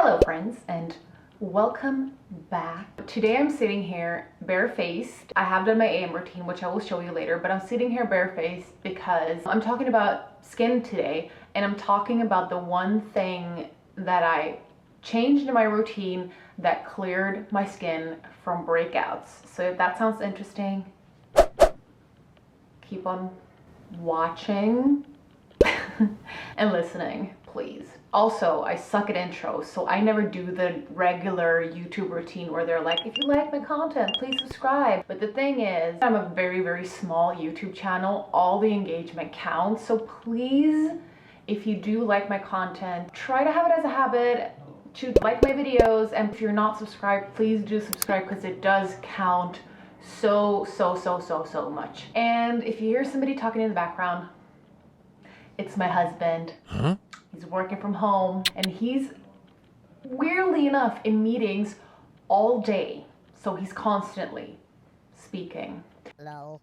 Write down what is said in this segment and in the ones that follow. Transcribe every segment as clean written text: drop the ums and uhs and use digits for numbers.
Hello friends and welcome back. Today I'm sitting here barefaced. I have done my AM routine, which I will show you later, but I'm sitting here barefaced because I'm talking about skin today, and I'm talking about the one thing that I changed in my routine that cleared my skin from breakouts. So if that sounds interesting, keep on watching and listening, please. Also, I suck at intros, so I never do the regular YouTube routine where they're like, if you like my content, please subscribe. But the thing is, I'm a very, very small YouTube channel. All the engagement counts. So please, if you do like my content, try to have it as a habit to like my videos. And if you're not subscribed, please do subscribe because it does count so much. And if you hear somebody talking in the background, it's my husband. He's working from home and he's weirdly enough in meetings all day. So he's constantly speaking. Hello.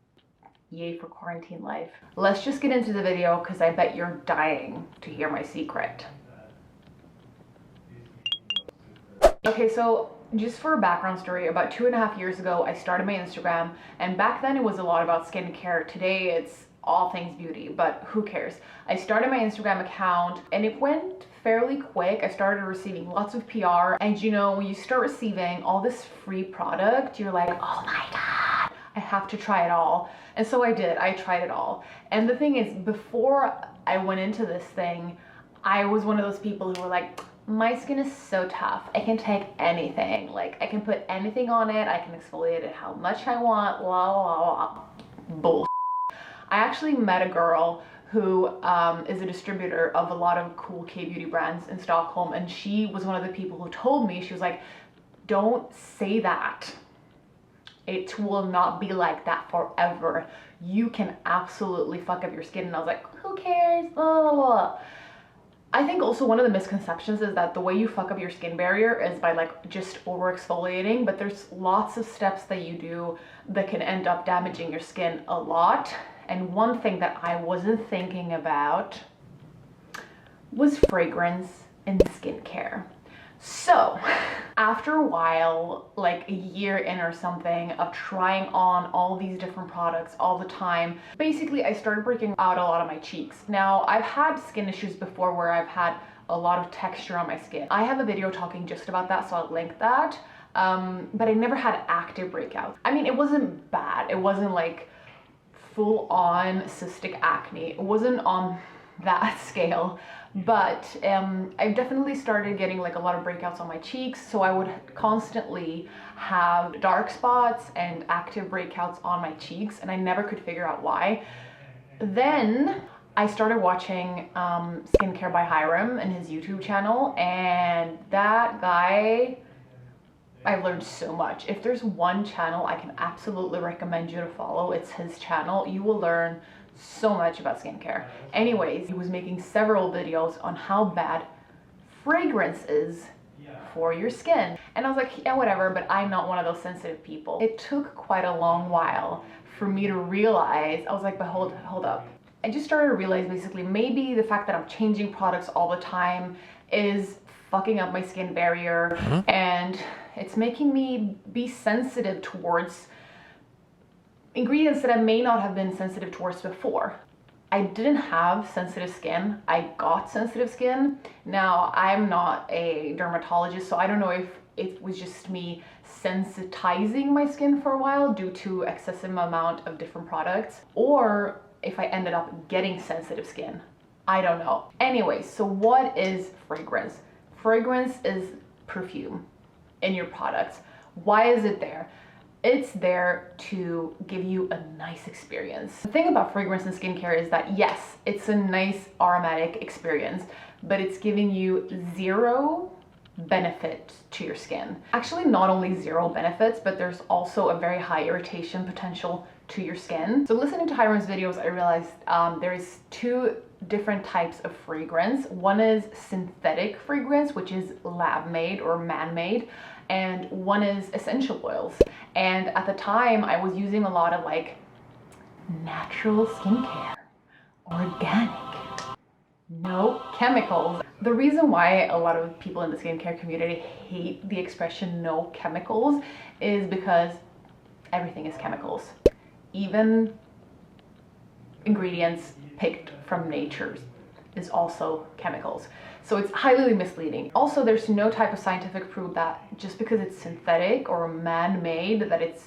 Yay for quarantine life. Let's just get into the video because I bet you're dying to hear my secret. Okay, so just for a background story, about 2.5 years ago, I started my Instagram, and back then it was a lot about skincare. Today it's all things beauty, but who cares? I started my Instagram account and it went fairly quick. I started receiving lots of PR, and you know, when you start receiving all this free product, you're like, oh my God, I have to try it all. And so I did, I tried it all. And the thing is, before I went into this thing, I was one of those people who were like, my skin is so tough. I can take anything. Like, I can put anything on it. I can exfoliate it how much I want, blah, blah, blah. Bull. I actually met a girl who is a distributor of a lot of cool K-beauty brands in Stockholm, and she was one of the people who told me, she was like, don't say that. It will not be like that forever. You can absolutely fuck up your skin. And I was like, who cares? Blah, blah, blah. I think also one of the misconceptions is that the way you fuck up your skin barrier is by like just over exfoliating, but there's lots of steps that you do that can end up damaging your skin a lot. And one thing that I wasn't thinking about was fragrance in skincare. So after a while, like a year in or something of trying on all these different products all the time, basically I started breaking out a lot of my cheeks. Now, I've had skin issues before where I've had a lot of texture on my skin. I have a video talking just about that, so I'll link that. But I never had active breakouts. I mean, it wasn't bad. It wasn't like full on cystic acne. It wasn't on that scale, but I've definitely started getting like a lot of breakouts on my cheeks, so I would constantly have dark spots and active breakouts on my cheeks, and I never could figure out why. Then I started watching Skincare by Hyram and his YouTube channel, and that guy, I've learned so much. If there's one channel I can absolutely recommend you to follow, it's his channel. You will learn so much about skincare. Anyways, he was making several videos on how bad fragrance is for your skin. And I was like, yeah, whatever, but I'm not one of those sensitive people. It took quite a long while for me to realize, I was like, but hold up. I just started to realize basically maybe the fact that I'm changing products all the time is fucking up my skin barrier, and it's making me be sensitive towards ingredients that I may not have been sensitive towards before. I didn't have sensitive skin. I got sensitive skin. Now, I'm not a dermatologist, so I don't know if it was just me sensitizing my skin for a while due to excessive amount of different products, or if I ended up getting sensitive skin. I don't know. Anyway, so what is fragrance? Fragrance is perfume in your products. Why is it there? It's there to give you a nice experience. The thing about fragrance and skincare is that yes, it's a nice aromatic experience, but it's giving you zero benefit to your skin. Actually, not only zero benefits, but there's also a very high irritation potential to your skin. So listening to Hyram's videos, I realized there is two different types of fragrance. One is synthetic fragrance, which is lab-made or man-made, and one is essential oils. And at the time, I was using a lot of like natural skincare, organic. no chemicals. The reason why a lot of people in the skincare community hate the expression no chemicals is because everything is chemicals. Even ingredients picked from nature is also chemicals. So it's highly misleading. Also, there's no type of scientific proof that just because it's synthetic or man-made that it's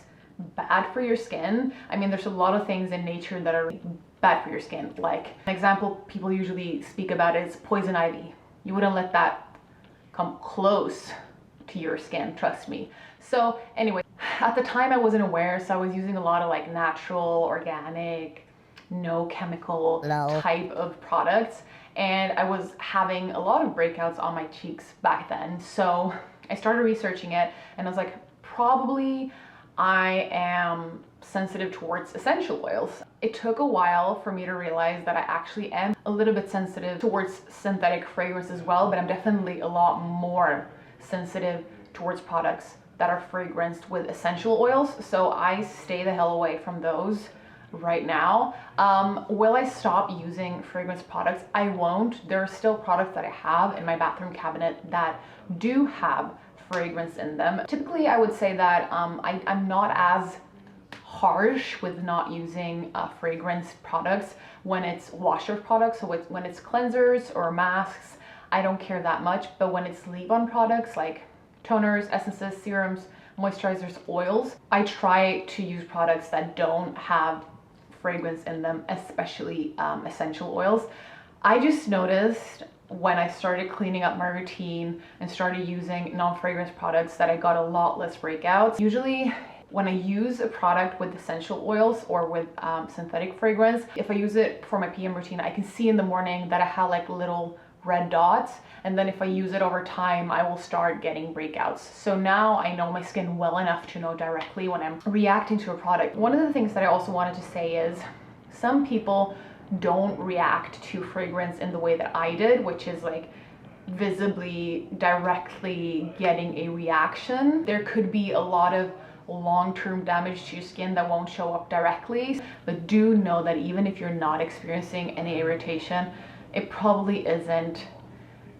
bad for your skin. I mean, there's a lot of things in nature that are bad for your skin. Like an example people usually speak about is poison ivy. You wouldn't let that come close to your skin, trust me. So anyway, at the time I wasn't aware, so I was using a lot of like natural, organic, no chemical type of products, and I was having a lot of breakouts on my cheeks back then. So I started researching it and I was like, probably I am sensitive towards essential oils. It took a while for me to realize that I actually am a little bit sensitive towards synthetic fragrance as well, but I'm definitely a lot more sensitive towards products that are fragranced with essential oils. So I stay the hell away from those right now. Will I stop using fragrance products? I won't. There are still products that I have in my bathroom cabinet that do have fragrance in them. Typically, I would say that I'm not as harsh with not using fragrance products when it's washer products. So when it's cleansers or masks, I don't care that much. But when it's leave-on products like toners, essences, serums, moisturizers, oils, I try to use products that don't have fragrance in them, especially essential oils. I just noticed when I started cleaning up my routine and started using non-fragrance products that I got a lot less breakouts. Usually when I use a product with essential oils or with synthetic fragrance, if I use it for my PM routine, I can see in the morning that I have like little red dots, and then if I use it over time, I will start getting breakouts. So now I know my skin well enough to know directly when I'm reacting to a product. One of the things that I also wanted to say is some people don't react to fragrance in the way that I did, which is like visibly, directly getting a reaction. There could be a lot of long-term damage to your skin that won't show up directly, but do know that even if you're not experiencing any irritation, it probably isn't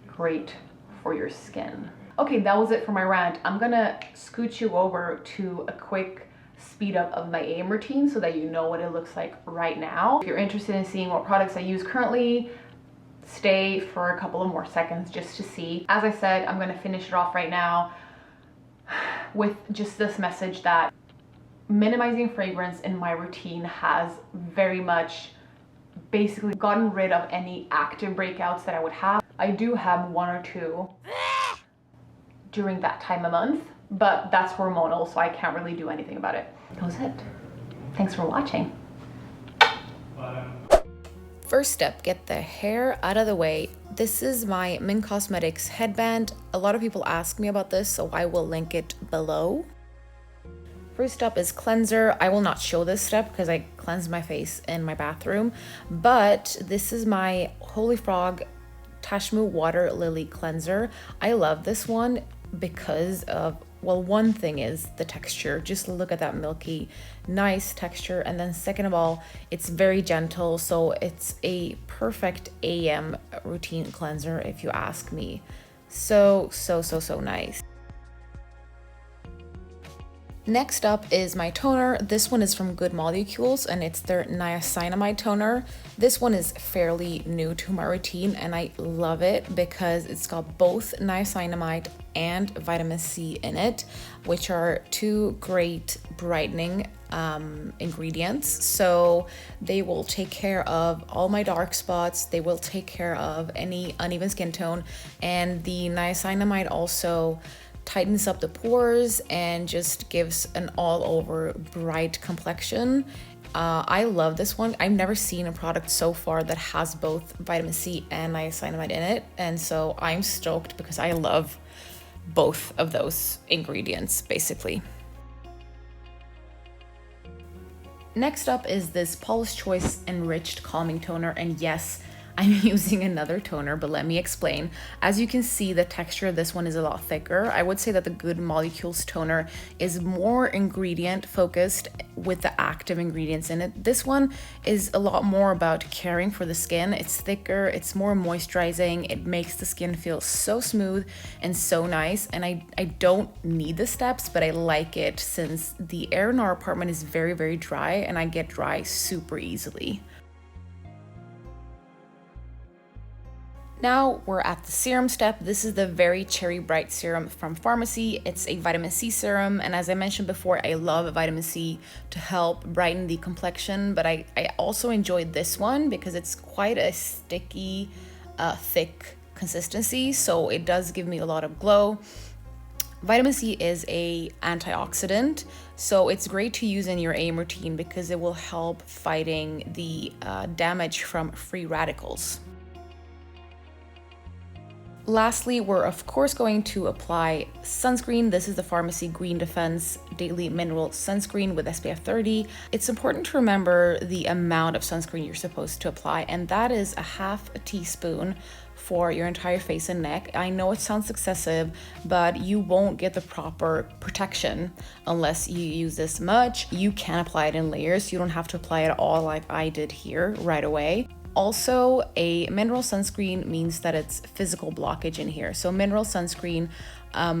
great for your skin. Okay, that was it for my rant. I'm gonna scoot you over to a quick speed up of my AM routine so that you know what it looks like right now. If you're interested in seeing what products I use currently, stay for a couple of more seconds just to see. As I said, I'm gonna finish it off right now with just this message that minimizing fragrance in my routine has very much basically gotten rid of any active breakouts that I would have. I do have one or two during that time of month, but that's hormonal, so I can't really do anything about it. That was it. Thanks for watching. First step, get the hair out of the way. This is my Miin Cosmetics headband. A lot of people ask me about this, so I will link it below. First up is cleanser. I will not show this step because I cleanse my face in my bathroom, but this is my Holy Frog Tashmoo Water Lily Cleanser. I love this one because of, well, one thing is the texture. Just look at that milky, nice texture. And then second of all, it's very gentle. So it's a perfect AM routine cleanser if you ask me. So nice. Next up is my toner. This one is from Good Molecules and it's their niacinamide toner. This one is fairly new to my routine and I love it because it's got both niacinamide and vitamin C in it, which are two great brightening ingredients. So they will take care of all my dark spots. They will take care of any uneven skin tone, and the niacinamide also tightens up the pores and just gives an all-over bright complexion. I love this one. I've never seen a product so far that has both vitamin C and niacinamide in it, and so I'm stoked because I love both of those ingredients basically. Next up is this Paula's Choice Enriched Calming Toner, and yes, I'm using another toner, but let me explain. As you can see, the texture of this one is a lot thicker. I would say that the Good Molecules toner is more ingredient focused with the active ingredients in it. This one is a lot more about caring for the skin. It's thicker, it's more moisturizing, it makes the skin feel so smooth and so nice. And I don't need the steps, but I like it since the air in our apartment is very, very dry and I get dry super easily. Now we're at the serum step. This is the Very Cherry Bright Serum from Pharmacy. It's a vitamin C serum, and as I mentioned before, I love vitamin C to help brighten the complexion, but I also enjoyed this one because it's quite a sticky, thick consistency, so it does give me a lot of glow. Vitamin C is a antioxidant, so it's great to use in your AM routine because it will help fighting the damage from free radicals. Lastly, we're of course going to apply sunscreen. This is the Pharmacy Green Defense Daily Mineral Sunscreen with SPF 30. It's important to remember the amount of sunscreen you're supposed to apply, and that is a half a teaspoon for your entire face and neck. I know it sounds excessive, but you won't get the proper protection unless you use this much. You can apply it in layers. You don't have to apply it all like I did here right away. Also, a mineral sunscreen means that it's physical blockage in here. So mineral sunscreen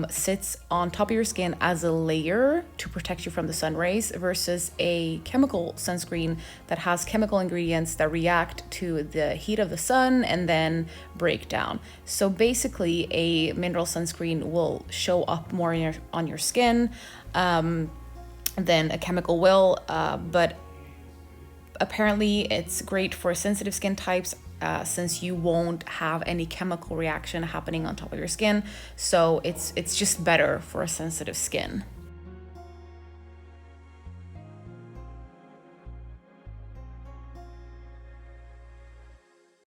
sits on top of your skin as a layer to protect you from the sun rays versus a chemical sunscreen that has chemical ingredients that react to the heat of the sun and then break down. So basically, a mineral sunscreen will show up more on your skin than a chemical will, but apparently it's great for sensitive skin types since you won't have any chemical reaction happening on top of your skin. So it's just better for a sensitive skin.